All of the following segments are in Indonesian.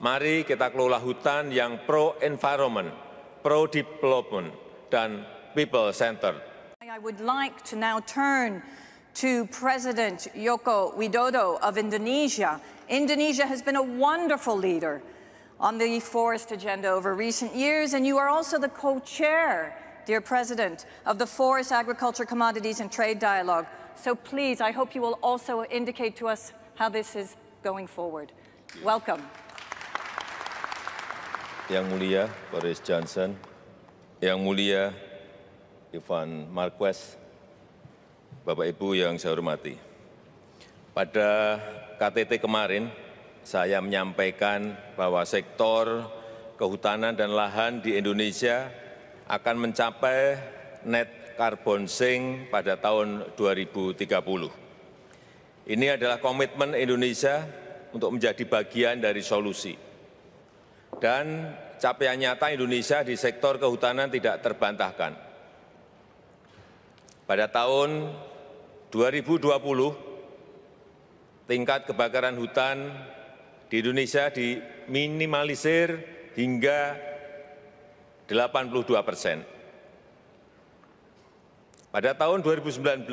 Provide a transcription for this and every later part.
Mari kita kelola hutan yang pro-environment, pro-development, dan people-centered. I would like to now turn to President Joko Widodo of Indonesia. Indonesia has been a wonderful leader on the forest agenda over recent years, and you are also the co-chair, dear President, of the Forest, Agriculture, Commodities and Trade Dialogue. So please, I hope you will also indicate to us how this is going forward. Welcome. Yang mulia Boris Johnson, Yang mulia Ivan Marquez, Bapak Ibu yang saya hormati. Pada KTT kemarin, saya menyampaikan bahwa sektor kehutanan dan lahan di Indonesia akan mencapai net carbon sink pada tahun 2030. Ini adalah komitmen Indonesia untuk menjadi bagian dari solusi. Dan capaian nyata Indonesia di sektor kehutanan tidak terbantahkan. Pada tahun 2020, tingkat kebakaran hutan di Indonesia diminimalisir hingga 82%. Pada tahun 2019,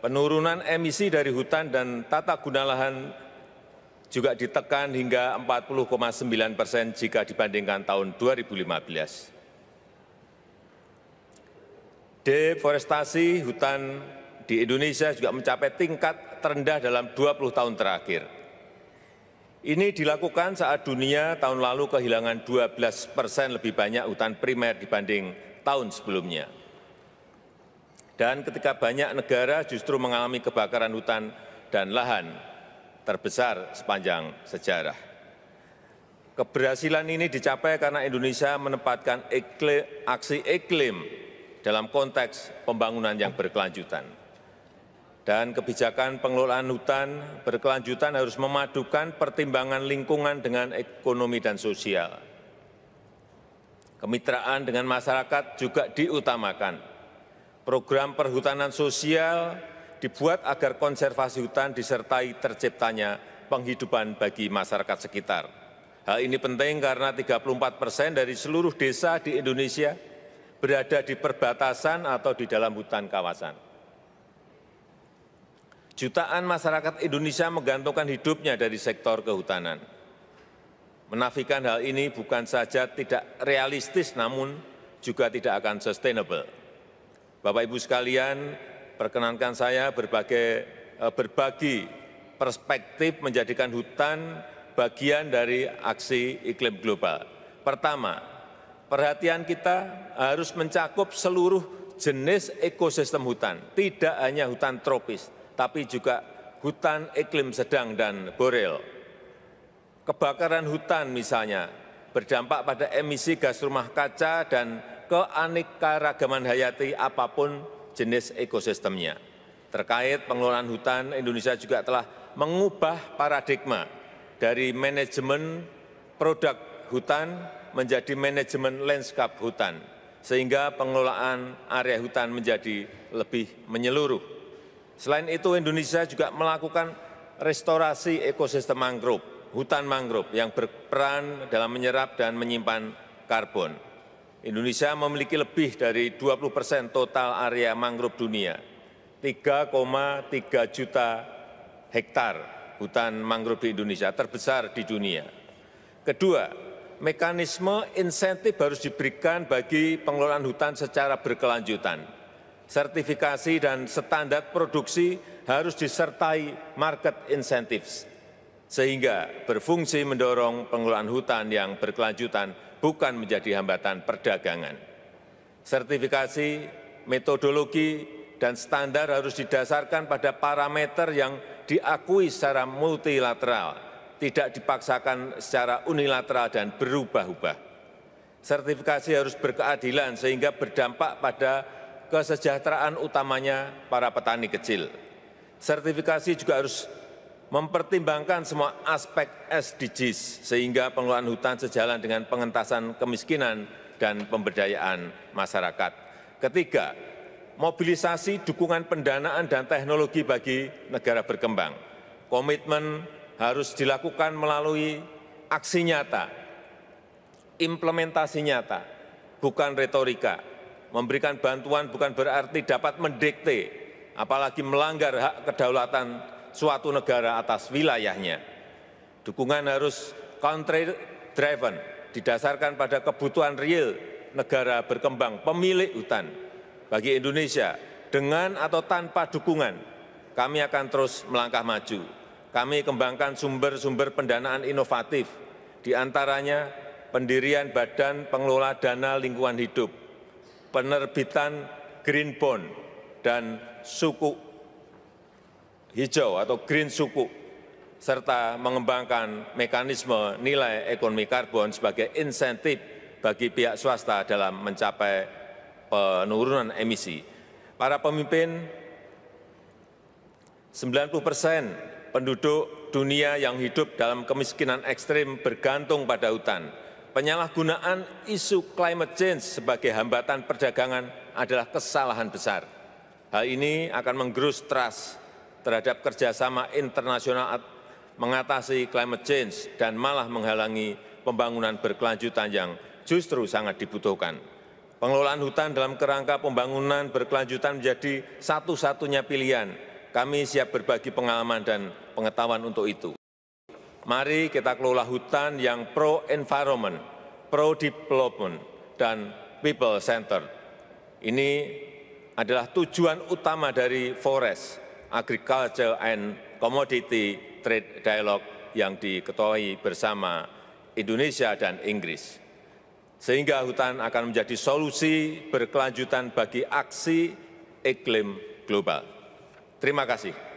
penurunan emisi dari hutan dan tata guna lahan juga ditekan hingga 40,9% jika dibandingkan tahun 2015. Deforestasi hutan di Indonesia juga mencapai tingkat terendah dalam 20 tahun terakhir. Ini dilakukan saat dunia tahun lalu kehilangan 12% lebih banyak hutan primer dibanding tahun sebelumnya. Dan ketika banyak negara justru mengalami kebakaran hutan dan lahan terbesar sepanjang sejarah. Keberhasilan ini dicapai karena Indonesia menempatkan aksi iklim dalam konteks pembangunan yang berkelanjutan. Dan kebijakan pengelolaan hutan berkelanjutan harus memadukan pertimbangan lingkungan dengan ekonomi dan sosial. Kemitraan dengan masyarakat juga diutamakan. Program perhutanan sosial dibuat agar konservasi hutan disertai terciptanya penghidupan bagi masyarakat sekitar. Hal ini penting karena 34% dari seluruh desa di Indonesia berada di perbatasan atau di dalam hutan kawasan. Jutaan masyarakat Indonesia menggantungkan hidupnya dari sektor kehutanan. Menafikan hal ini bukan saja tidak realistis, namun juga tidak akan sustainable. Bapak Ibu sekalian, perkenankan saya berbagi perspektif menjadikan hutan bagian dari aksi iklim global. Pertama, perhatian kita harus mencakup seluruh jenis ekosistem hutan, tidak hanya hutan tropis, tapi juga hutan iklim sedang dan boreal. Kebakaran hutan misalnya berdampak pada emisi gas rumah kaca dan keanekaragaman hayati apapun jenis ekosistemnya. Terkait pengelolaan hutan, Indonesia juga telah mengubah paradigma dari manajemen produk hutan menjadi manajemen landscape hutan, sehingga pengelolaan area hutan menjadi lebih menyeluruh. Selain itu, Indonesia juga melakukan restorasi ekosistem mangrove, hutan mangrove yang berperan dalam menyerap dan menyimpan karbon. Indonesia memiliki lebih dari 20% total area mangrove dunia, 3,3 juta hektar hutan mangrove di Indonesia, terbesar di dunia. Kedua, mekanisme insentif harus diberikan bagi pengelolaan hutan secara berkelanjutan. Sertifikasi dan standar produksi harus disertai market incentives, sehingga berfungsi mendorong pengelolaan hutan yang berkelanjutan bukan menjadi hambatan perdagangan. Sertifikasi, metodologi, dan standar harus didasarkan pada parameter yang diakui secara multilateral, tidak dipaksakan secara unilateral dan berubah-ubah. Sertifikasi harus berkeadilan sehingga berdampak pada kesejahteraan utamanya para petani kecil. Sertifikasi juga harus mempertimbangkan semua aspek SDGs sehingga pengelolaan hutan sejalan dengan pengentasan kemiskinan dan pemberdayaan masyarakat. Ketiga, mobilisasi dukungan pendanaan dan teknologi bagi negara berkembang. Komitmen harus dilakukan melalui aksi nyata, implementasi nyata, bukan retorika. Memberikan bantuan bukan berarti dapat mendikte, apalagi melanggar hak kedaulatan suatu negara atas wilayahnya. Dukungan harus country-driven, didasarkan pada kebutuhan real negara berkembang pemilik hutan. Bagi Indonesia, dengan atau tanpa dukungan, kami akan terus melangkah maju. Kami kembangkan sumber-sumber pendanaan inovatif, di antaranya pendirian Badan Pengelola Dana Lingkungan Hidup, penerbitan Green Bond, dan suku hijau atau Green Suku, serta mengembangkan mekanisme nilai ekonomi karbon sebagai insentif bagi pihak swasta dalam mencapai penurunan emisi. Para pemimpin, 90% penduduk dunia yang hidup dalam kemiskinan ekstrim bergantung pada hutan. Penyalahgunaan isu climate change sebagai hambatan perdagangan adalah kesalahan besar. Hal ini akan menggerus trust terhadap kerjasama internasional mengatasi climate change dan malah menghalangi pembangunan berkelanjutan yang justru sangat dibutuhkan. Pengelolaan hutan dalam kerangka pembangunan berkelanjutan menjadi satu-satunya pilihan. Kami siap berbagi pengalaman dan pengetahuan untuk itu. Mari kita kelola hutan yang pro-environment, pro-development, dan people-centered. Ini adalah tujuan utama dari Forest, Agriculture and Commodity Trade Dialogue yang diketuai bersama Indonesia dan Inggris. Sehingga hutan akan menjadi solusi berkelanjutan bagi aksi iklim global. Terima kasih.